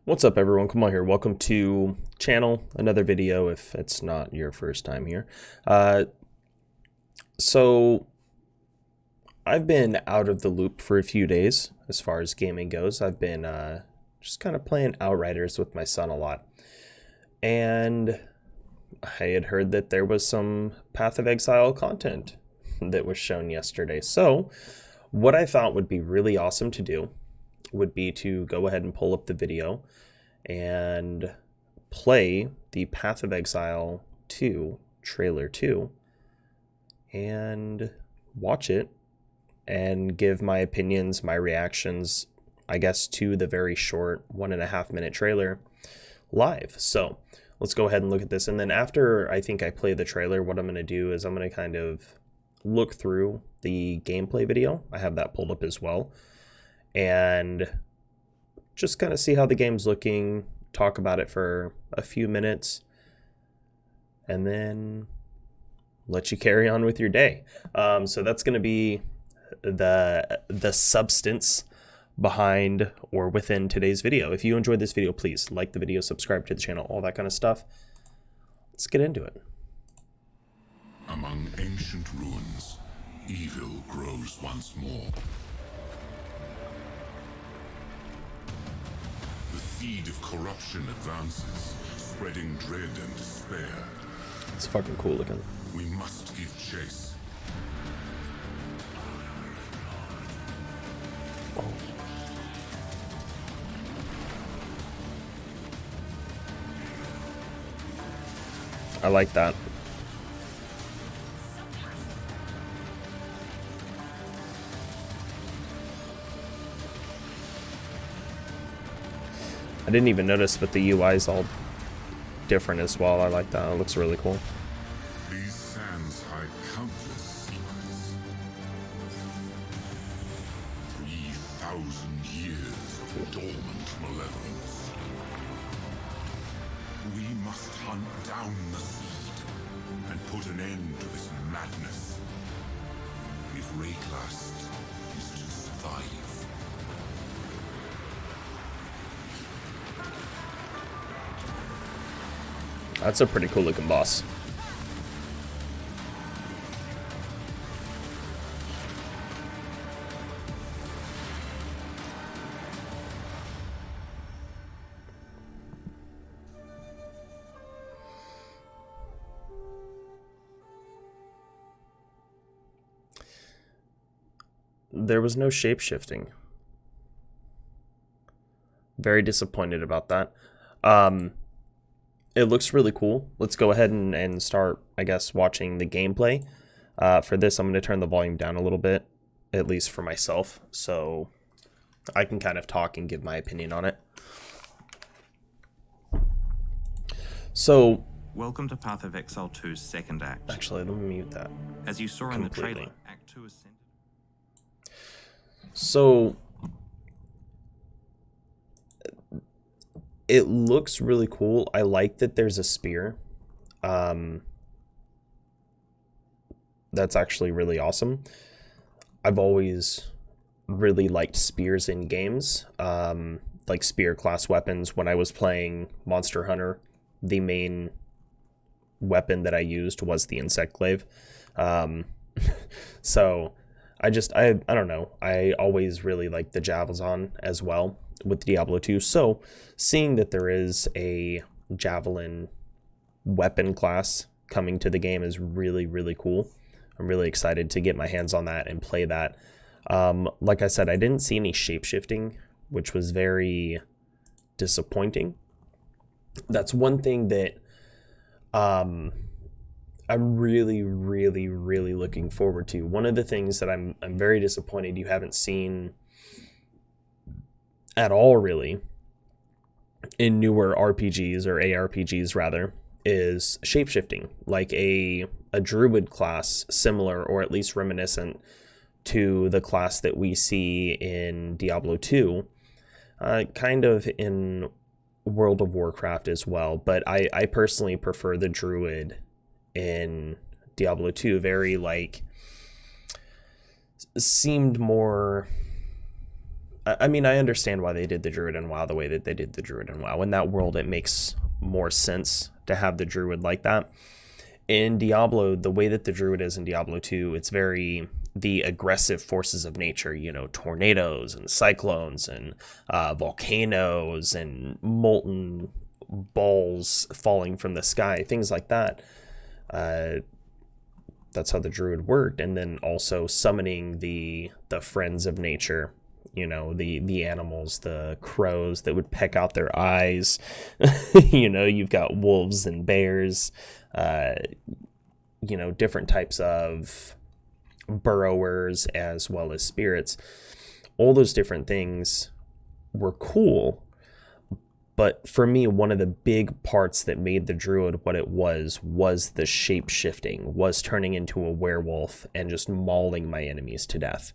What's up, everyone? Kamahl here. Welcome to channel, another video if it's not your first time here. So I've been out of the loop for a few days as far as gaming goes. I've been just kind of playing Outriders with my son a lot. And I had heard that there was some Path of Exile content that was shown yesterday. So what I thought would be really awesome to do would be to go ahead and pull up the video and play the Path of Exile 2 trailer 2 and watch it and give my opinions, my reactions, I guess, to the very short 1.5 minute trailer live. So let's go ahead and look at this. And then after I think I play the trailer, what I'm going to do is I'm going to kind of look through the gameplay video. I have that pulled up as well. And just kind of see how the game's looking, talk about it for a few minutes, and then let you carry on with your day. So that's going to be the substance behind or within today's video. If you enjoyed this video, please like the video, subscribe to the channel, all that kind of stuff. Let's get into it. Among ancient ruins, evil grows once more. The seed of corruption advances, spreading dread and despair. It's fucking cool looking. We must give chase. Oh. I like that. I didn't even notice, but the UI is all different as well. I like that. It looks really cool. These sands hide countless secrets. 3,000 years of dormant malevolence. We must hunt down the seed and put an end to this madness. If Rayclast is to survive. That's a pretty cool looking boss. There was no shape-shifting. Very disappointed about that. It looks really cool. Let's go ahead and start, I guess, watching the gameplay. For this, I'm going to turn the volume down a little bit, at least for myself, so I can kind of talk and give my opinion on it. So, welcome to Path of Exile 2's second act. Actually, let me mute that. As you saw completely. In the trailer, Act 2 is centered. So, it looks really cool. I like that there's a spear. That's actually really awesome. I've always really liked spears in games, like spear class weapons. When I was playing Monster Hunter, the main weapon that I used was the insect glaive. So I don't know. I always really liked the javelin as well with Diablo 2. So seeing that there is a javelin weapon class coming to the game is really, really cool. I'm really excited to get my hands on that and play that. Like I said, I didn't see any shape-shifting, which was very disappointing. That's one thing that I'm really, really, really looking forward to. One of the things that I'm very disappointed you haven't seen at all, really, in newer RPGs, or ARPGs rather, is shapeshifting, like a druid class, similar or at least reminiscent to the class that we see in Diablo 2, kind of in World of Warcraft as well. But I personally prefer the druid in Diablo 2. Very, like, seemed more, I mean, I understand why they did the Druid in WoW the way that they did the Druid in WoW. In that world, it makes more sense to have the Druid like that. In Diablo, the way that the Druid is in Diablo 2, it's very the aggressive forces of nature, you know, tornadoes and cyclones and volcanoes and molten balls falling from the sky, things like that. That's how the Druid worked. And then also summoning the friends of nature, you know, the animals, the crows that would peck out their eyes. You know, you've got wolves and bears, you know, different types of burrowers as well as spirits. All those different things were cool. But for me, one of the big parts that made the Druid what it was the shape shifting, was turning into a werewolf and just mauling my enemies to death.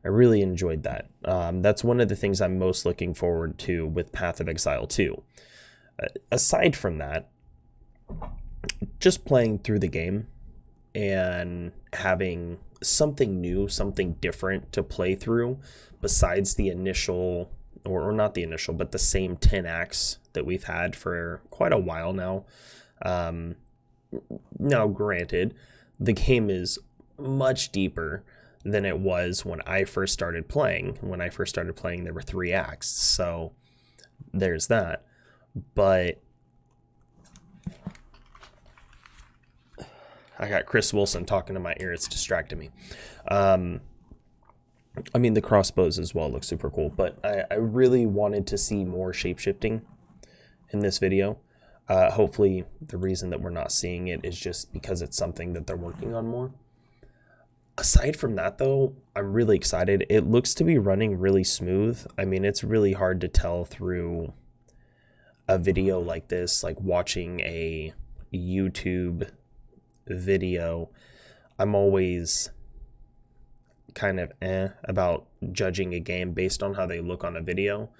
I really enjoyed that. That's one of the things I'm most looking forward to with Path of Exile 2. Aside from that, just playing through the game and having something new, something different to play through besides the initial, or not the initial, but the same 10 acts that we've had for quite a while now. Now, granted, the game is much deeper than it was when I first started playing. When I first started playing, there were 3 acts, so there's that. But I got Chris Wilson talking to my ear. It's distracting me. I mean, the crossbows as well look super cool, but I really wanted to see more shapeshifting in this video. Hopefully the reason that we're not seeing it is just because it's something that they're working on more. Aside from that, though, I'm really excited. It looks to be running really smooth. I mean, it's really hard to tell through a video like this, like watching a YouTube video. I'm always kind of about judging a game based on how they look on a video,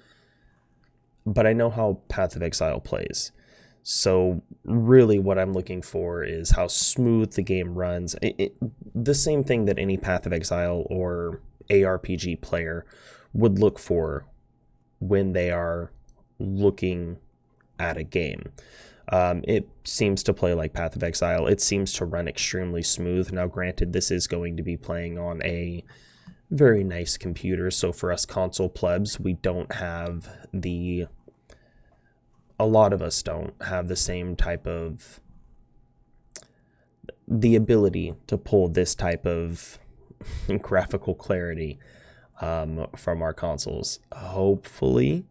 but I know how Path of Exile plays, so really what I'm looking for is how smooth the game runs. The same thing that any Path of Exile or ARPG player would look for when they are looking at a game. It seems to play like Path of Exile. It seems to run extremely smooth. Now, granted, this is going to be playing on a very nice computer, so for us console plebs, we don't have a lot of us don't have the same type of the ability to pull this type of graphical clarity from our consoles. Hopefully,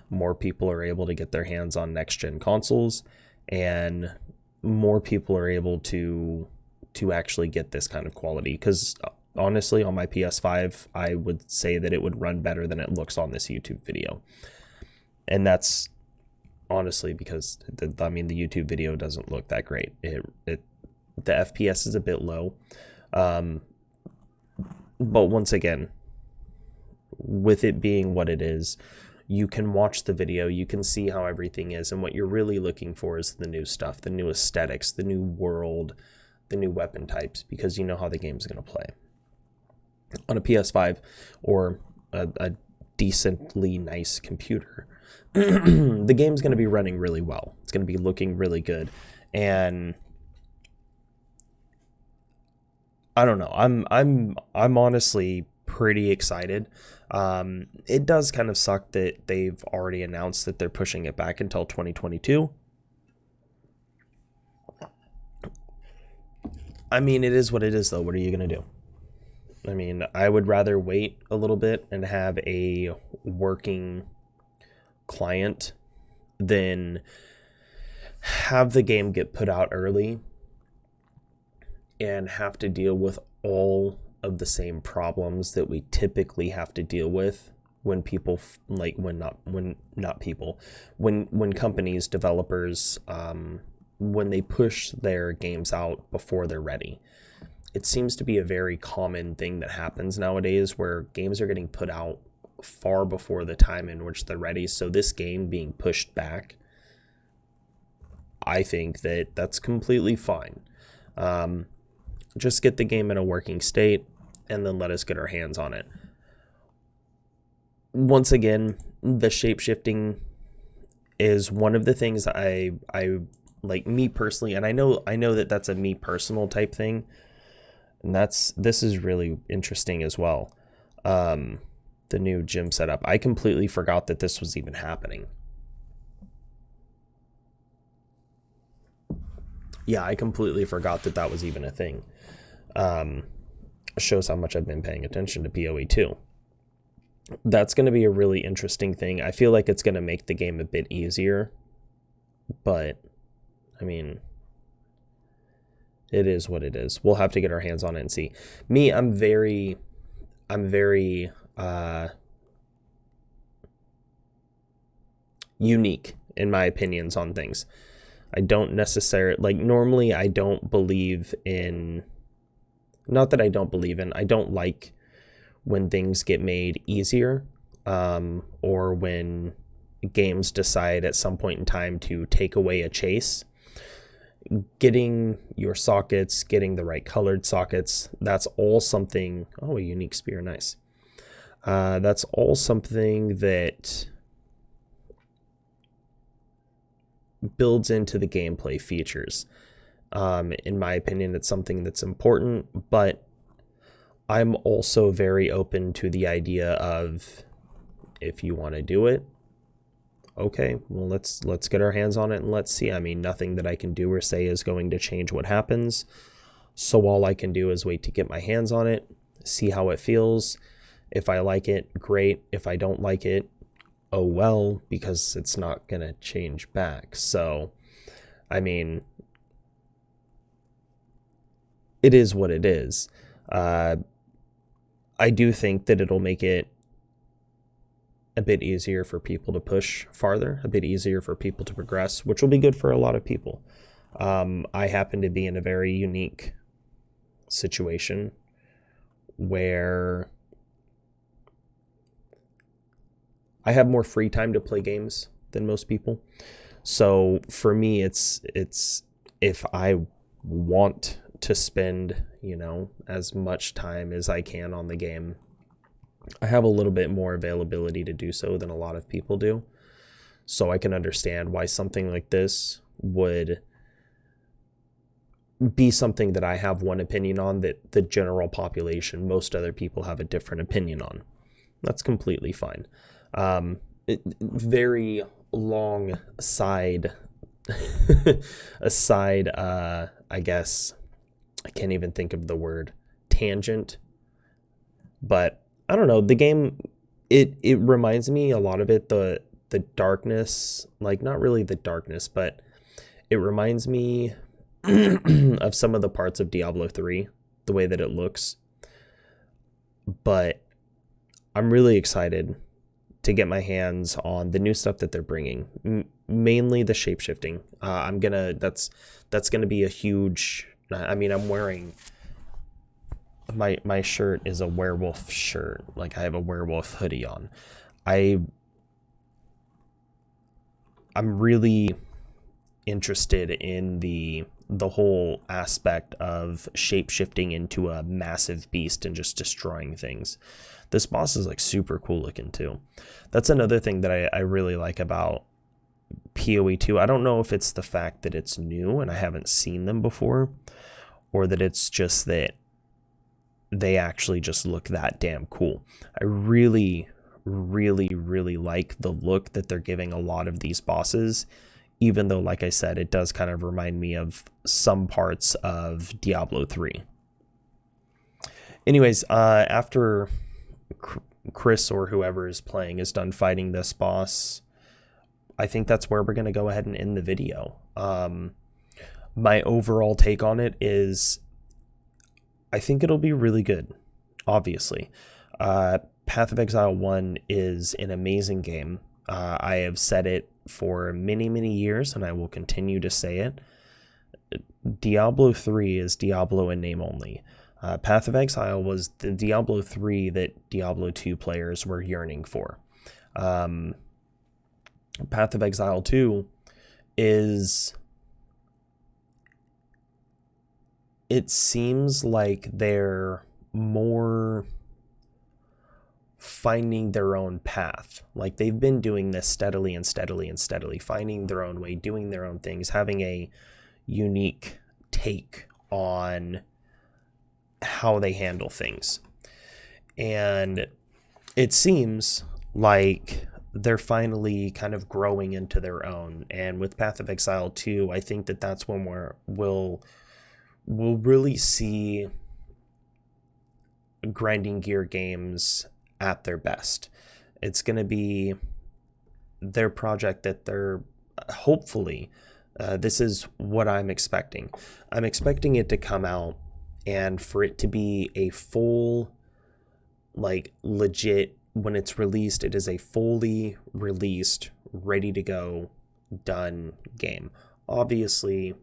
more people are able to get their hands on next-gen consoles, and more people are able to actually get this kind of quality. Because honestly, on my PS5, I would say that it would run better than it looks on this YouTube video. And that's honestly because, the YouTube video doesn't look that great. The FPS is a bit low. But once again, with it being what it is, you can watch the video, you can see how everything is, and what you're really looking for is the new stuff, the new aesthetics, the new world, the new weapon types, because you know how the game's going to play. On a PS5 or a decently nice computer, the game's going to be running really well. It's going to be looking really good, and I don't know. I'm honestly pretty excited. It does kind of suck that they've already announced that they're pushing it back until 2022. I mean, it is what it is, though. What are you going to do? I mean, I would rather wait a little bit and have a working client than have the game get put out early and have to deal with all of the same problems that we typically have to deal with when people when companies, developers, when they push their games out before they're ready. It seems to be a very common thing that happens nowadays, where games are getting put out far before the time in which they're ready. So this game being pushed back, I think that that's completely fine. Just get the game in a working state and then let us get our hands on it. once again, the shape-shifting is one of the things I like, me personally, and I know that that's a me personal type thing, and this is really interesting as well. The new gym setup. I completely forgot that this was even happening. Yeah, I completely forgot that that was even a thing. Shows how much I've been paying attention to PoE 2. That's going to be a really interesting thing. I feel like it's going to make the game a bit easier, but I mean, it is what it is. We'll have to get our hands on it and see. Me, I'm very unique in my opinions on things. I don't necessarily, like, normally I don't believe in, not that I don't believe in, I don't like when things get made easier, or when games decide at some point in time to take away a chase. Getting your sockets, getting the right colored sockets, that's all something. Oh, a unique spear, nice. That's all something that builds into the gameplay features. In my opinion, it's something that's important, but I'm also very open to the idea of, if you want to do it, okay, well, let's get our hands on it and let's see. I mean, nothing that I can do or say is going to change what happens. So all I can do is wait to get my hands on it, see how it feels. If I like it, great. If I don't like it, oh well, because it's not going to change back. So, I mean, it is what it is. I do think that it'll make it a bit easier for people to push farther, a bit easier for people to progress, which will be good for a lot of people. I happen to be in a very unique situation where I have more free time to play games than most people. So for me, it's if I want to spend, as much time as I can on the game, I have a little bit more availability to do so than a lot of people do. So I can understand why something like this would be something that I have one opinion on that the general population, most other people, have a different opinion on. That's completely fine. Very long side, I guess, I can't even think of the word, tangent, but I don't know, the game, it reminds me a lot of it, the darkness, like, not really the darkness, but it reminds me of some of the parts of Diablo 3, the way that it looks. But I'm really excited to get my hands on the new stuff that they're bringing, mainly the shapeshifting. That's gonna be a huge, I mean, I'm wearing, my shirt is a werewolf shirt. Like, I have a werewolf hoodie on. I'm really interested in the whole aspect of shape-shifting into a massive beast and just destroying things. This boss is, like, super cool looking too. That's another thing that I really like about PoE 2. I don't know if it's the fact that it's new and I haven't seen them before, or that it's just that they actually just look that damn cool. I really, really, really like the look that they're giving a lot of these bosses, even though, like I said, it does kind of remind me of some parts of Diablo 3. Anyways, after Chris or whoever is playing is done fighting this boss, I think that's where we're going to go ahead and end the video. My overall take on it is, I think it'll be really good, obviously. Path of Exile 1 is an amazing game. I have said it for many, many years, and I will continue to say it. Diablo 3 is Diablo in name only. Path of Exile was the Diablo 3 that Diablo 2 players were yearning for. Path of Exile 2 is... it seems like they're more finding their own path. Like, they've been doing this steadily and steadily and steadily, finding their own way, doing their own things, having a unique take on how they handle things. And it seems like they're finally kind of growing into their own. And with Path of Exile 2, I think that that's when we'll really see grinding gear games at their best. It's going to be their project that they're hopefully, this is what I'm expecting. I'm expecting it to come out and for it to be a full, like, legit, when it's released, it is a fully released, ready to go, done game. Obviously,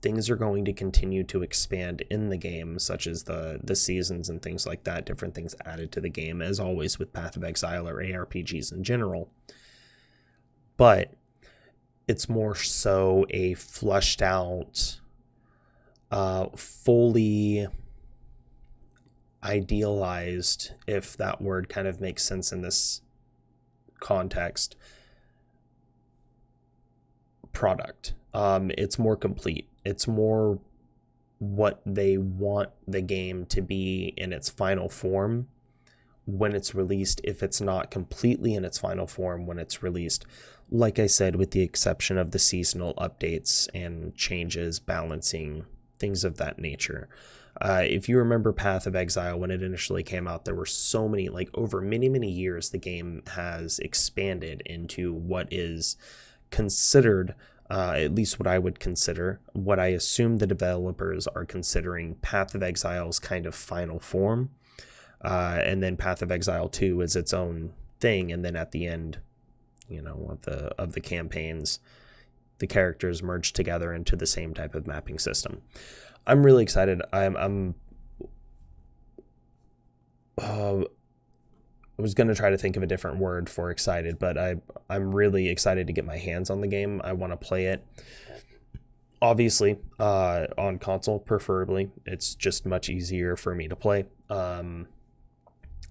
things are going to continue to expand in the game, such as the seasons and things like that, different things added to the game, as always with Path of Exile or ARPGs in general. But it's more so a fleshed out, fully idealized, if that word kind of makes sense in this context, product. It's more complete. It's more what they want the game to be in its final form when it's released, if it's not completely in its final form when it's released. Like I said, with the exception of the seasonal updates and changes, balancing, things of that nature. If you remember Path of Exile, when it initially came out, there were so many, like, over many, many years, the game has expanded into what is considered, at least what I would consider, what I assume the developers are considering Path of Exile's kind of final form. And then Path of Exile 2 is its own thing. And then at the end, of the campaigns, the characters merge together into the same type of mapping system. I'm really excited. I was going to try to think of a different word for excited, but I'm really excited to get my hands on the game. I want to play it. Obviously, on console, preferably. It's just much easier for me to play. I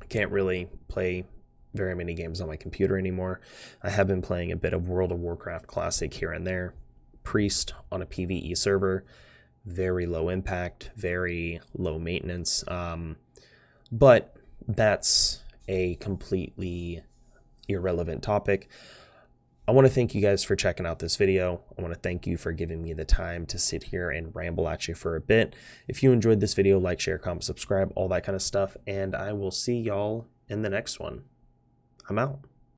can't really play very many games on my computer anymore. I have been playing a bit of World of Warcraft Classic here and there. Priest on a PvE server. Very low impact, very low maintenance. But that's a completely irrelevant topic. I want to thank you guys for checking out this video. I want to thank you for giving me the time to sit here and ramble at you for a bit. If you enjoyed this video, like, share, comment, subscribe, all that kind of stuff, and I will see y'all in the next one. I'm out.